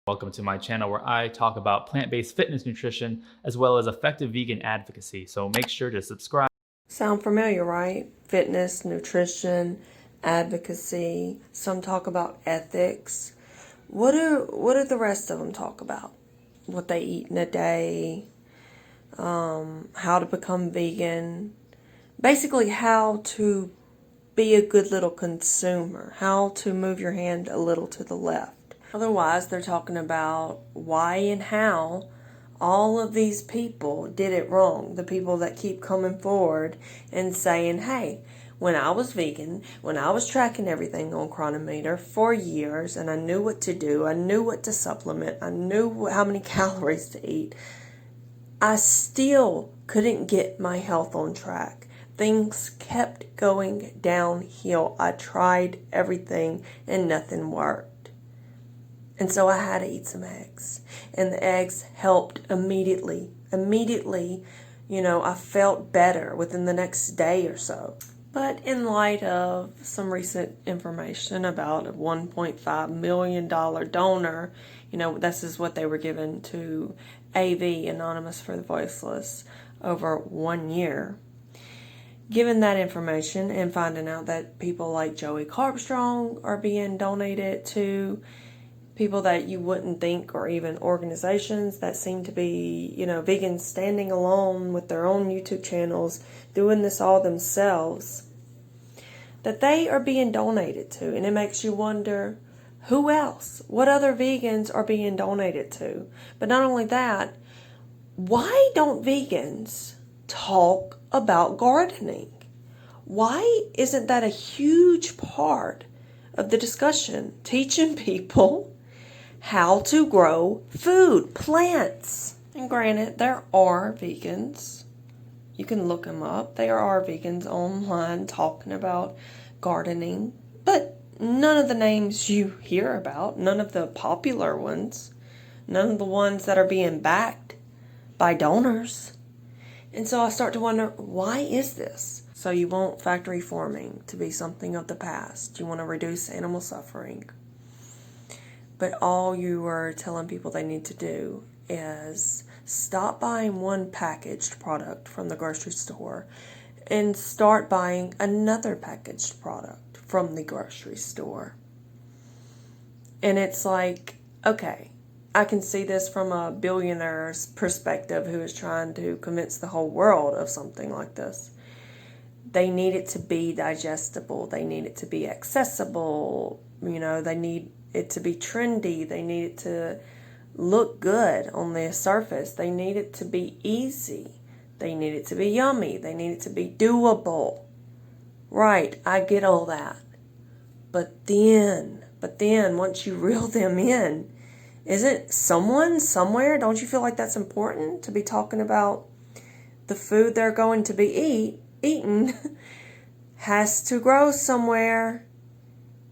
Welcome to my channel where I talk about plant-based fitness nutrition as well as effective vegan advocacy. So make sure to subscribe. Sound familiar, right? Fitness, nutrition, advocacy. Some talk about ethics. What do the rest of them talk about? What they eat in a day, how to become vegan, basically how to be a good little consumer, how to move your hand a little to the left. Otherwise, they're talking about why and how all of these people did it wrong. The people that keep coming forward and saying, hey, when I was vegan, when I was tracking everything on Chronometer for years, and I knew what to do, I knew what to supplement, I knew how many calories to eat, I still couldn't get my health on track. Things kept going downhill. I tried everything and nothing worked. And so I had to eat some eggs. And the eggs helped immediately. Immediately, I felt better within the next day or so. But in light of some recent information about a $1.5 million donor, this is what they were given to AV, Anonymous for the Voiceless, over 1 year. Given that information and finding out that people like Joey Carbstrong are being donated to, people that you wouldn't think, or even organizations that seem to be, vegans standing alone with their own YouTube channels, doing this all themselves, that they are being donated to. And it makes you wonder, who else? What other vegans are being donated to? But not only that, why don't vegans talk about gardening? Why isn't that a huge part of the discussion? Teaching people how to grow food, plants. And granted, there are vegans. You can look them up. There are vegans online talking about gardening. But none of the names you hear about, none of the popular ones, none of the ones that are being backed by donors. And so I start to wonder, why is this? So you want factory farming to be something of the past. You want to reduce animal suffering. But all you are telling people they need to do is stop buying one packaged product from the grocery store and start buying another packaged product from the grocery store. And it's like, okay, I can see this from a billionaire's perspective who is trying to convince the whole world of something like this. They need it to be digestible. They need it to be accessible. They need it to be trendy. They need it to look good on the surface. They need it to be easy. They need it to be yummy. They need it to be doable. Right, I get all that. But then, once you reel them in, isn't someone somewhere, don't you feel like that's important to be talking about the food they're going to be eaten has to grow somewhere?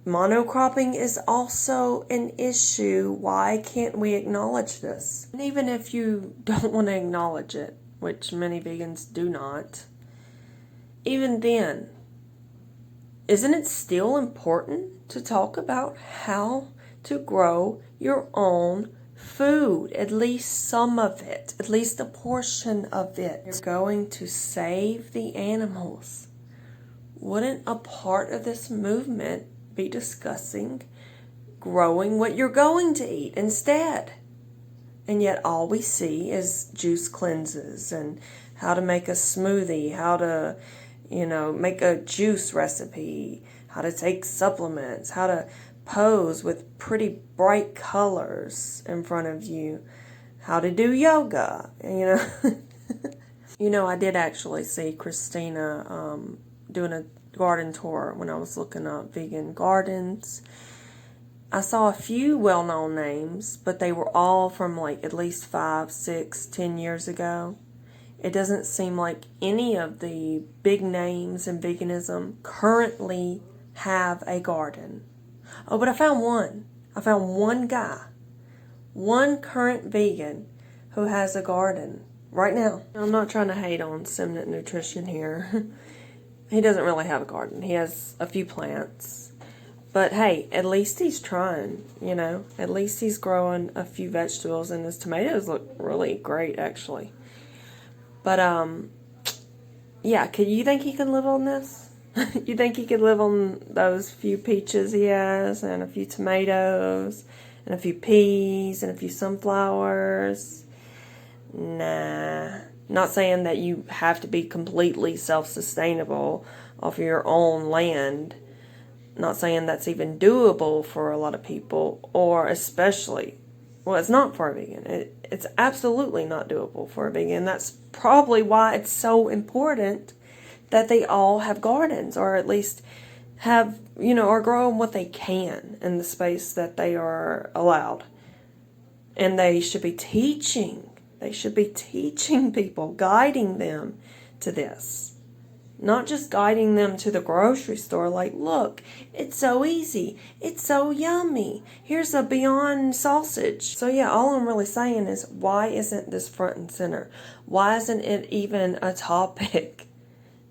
Monocropping is also an issue. Why can't we acknowledge this? And even if you don't want to acknowledge it, which many vegans do not, even then, isn't it still important to talk about how to grow your own food? At least some of it, at least a portion of it. You're going to save the animals. Wouldn't a part of this movement be discussing growing what you're going to eat instead? And yet all we see is juice cleanses and how to make a smoothie, how to, make a juice recipe, how to take supplements, how to pose with pretty bright colors in front of you, how to do yoga, I did actually see Christina doing a garden tour when I was looking up vegan gardens. I saw a few well-known names, but they were all from at least 5, 6, 10 years ago. It doesn't seem like any of the big names in veganism currently have a garden. Oh, but I found one. I found one guy, one current vegan who has a garden right now. I'm not trying to hate on Simnett Nutrition here. He doesn't really have a garden. He has a few plants. But hey, at least he's trying, At least he's growing a few vegetables, and his tomatoes look really great, actually. But, yeah, you think he can live on this? You think he could live on those few peaches he has, and a few tomatoes, and a few peas, and a few sunflowers? Nah. Not saying that you have to be completely self-sustainable off your own land. Not saying that's even doable for a lot of people, or especially, well, it's not for a vegan. It's absolutely not doable for a vegan. That's probably why it's so important that they all have gardens, or at least have, or growing what they can in the space that they are allowed. And they should be teaching. They should be teaching people, guiding them to this. Not just guiding them to the grocery store like, look, it's so easy. It's so yummy. Here's a Beyond sausage. So yeah, all I'm really saying is, why isn't this front and center? Why isn't it even a topic?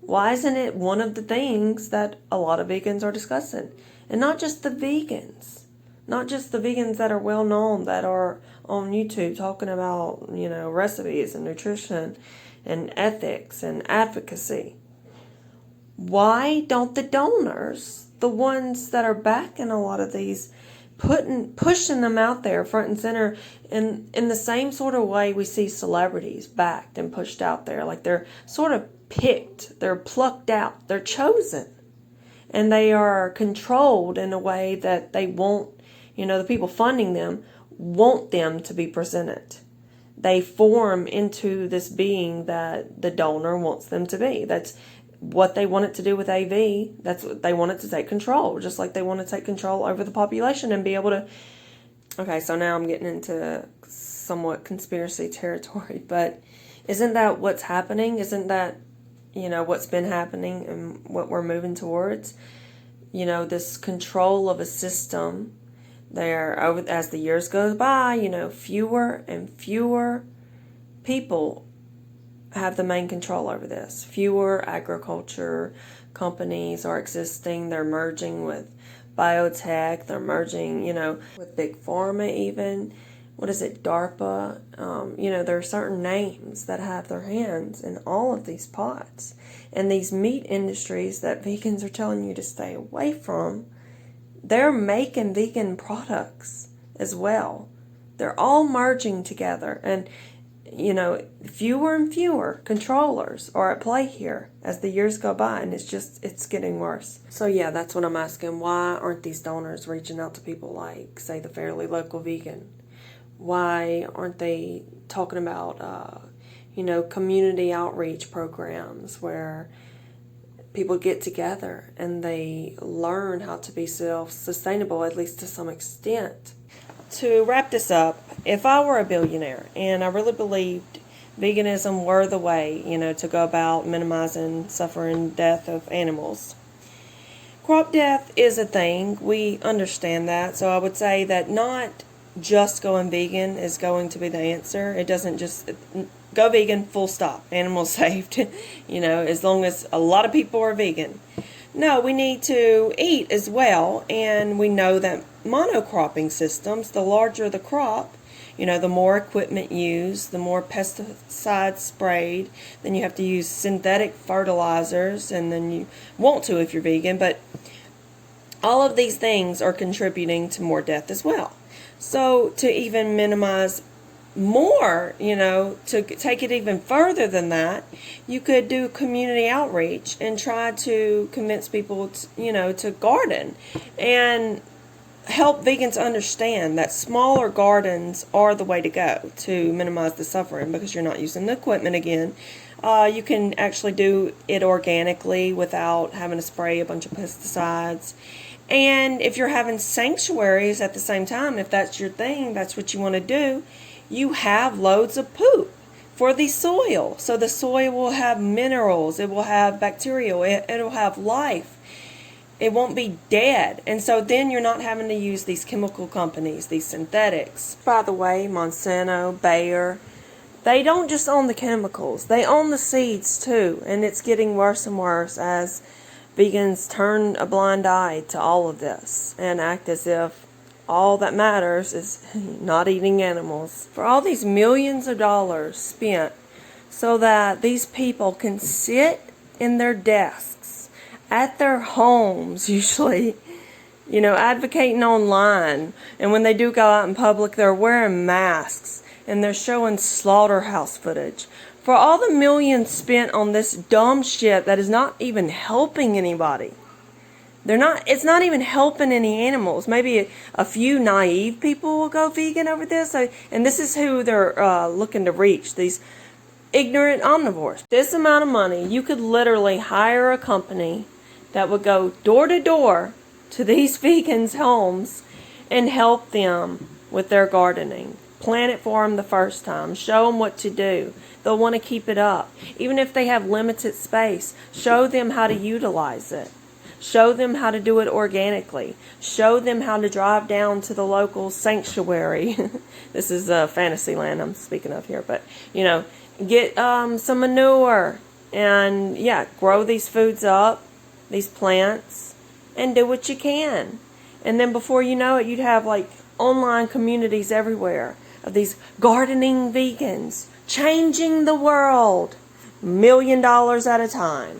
Why isn't it one of the things that a lot of vegans are discussing? And not just the vegans. Not just the vegans that are well known, that are on YouTube talking about, recipes and nutrition and ethics and advocacy. Why don't the donors, the ones that are backing a lot of these, pushing them out there front and center in the same sort of way we see celebrities backed and pushed out there? Like they're sort of picked, they're plucked out, they're chosen. And they are controlled in a way that they won't, the people funding them want them to be presented. They form into this being that the donor wants them to be. That's what they want it to do with AV. That's what they want it to take control, just like they want to take control over the population and be able to. Okay, so now I'm getting into somewhat conspiracy territory, but isn't that what's happening? Isn't that, what's been happening and what we're moving towards? This control of a system there, as the years go by, fewer and fewer people have the main control over this. Fewer agriculture companies are existing. They're merging with biotech. They're merging, with big pharma even. What is it, DARPA? There are certain names that have their hands in all of these pots. And these meat industries that vegans are telling you to stay away from, they're making vegan products as well. They're all merging together. And fewer and fewer controllers are at play here as the years go by, and it's getting worse. So yeah, that's what I'm asking. Why aren't these donors reaching out to people like, say, the Fairly Local Vegan? Why aren't they talking about, community outreach programs where people get together and they learn how to be self-sustainable, at least to some extent? To wrap this up, if I were a billionaire and I really believed veganism were the way, to go about minimizing suffering, death of animals. Crop death is a thing. We understand that. So I would say that not just going vegan is going to be the answer. It doesn't just go vegan, full stop, animals saved, as long as a lot of people are vegan. No, we need to eat as well, and we know that monocropping systems, the larger the crop, the more equipment used, the more pesticides sprayed, then you have to use synthetic fertilizers, and then you want to if you're vegan, but all of these things are contributing to more death as well. So to even minimize more, to take it even further than that, you could do community outreach and try to convince people, to garden and help vegans understand that smaller gardens are the way to go to minimize the suffering, because you're not using the equipment again. You can actually do it organically without having to spray a bunch of pesticides. And if you're having sanctuaries at the same time, if that's your thing, that's what you want to do, you have loads of poop for the soil. So the soil will have minerals, it will have bacteria, it'll have life. It won't be dead. And so then you're not having to use these chemical companies, these synthetics. By the way, Monsanto, Bayer, they don't just own the chemicals, they own the seeds too. And it's getting worse and worse as vegans turn a blind eye to all of this and act as if all that matters is not eating animals. For all these millions of dollars spent so that these people can sit in their desks at their homes, usually, advocating online, and when they do go out in public, they're wearing masks and they're showing slaughterhouse footage. For all the millions spent on this dumb shit that is not even helping anybody. It's not even helping any animals. Maybe a few naive people will go vegan over this. And this is who they're looking to reach, these ignorant omnivores. This amount of money, you could literally hire a company that would go door to door to these vegans' homes and help them with their gardening. Plant it for them the first time. Show them what to do. They'll want to keep it up. Even if they have limited space, show them how to utilize it. Show them how to do it organically. Show them how to drive down to the local sanctuary. This is Fantasyland I'm speaking of here. But, get some manure and, grow these foods up, these plants, and do what you can. And then before you know it, you'd have online communities everywhere of these gardening vegans changing the world $1 million at a time.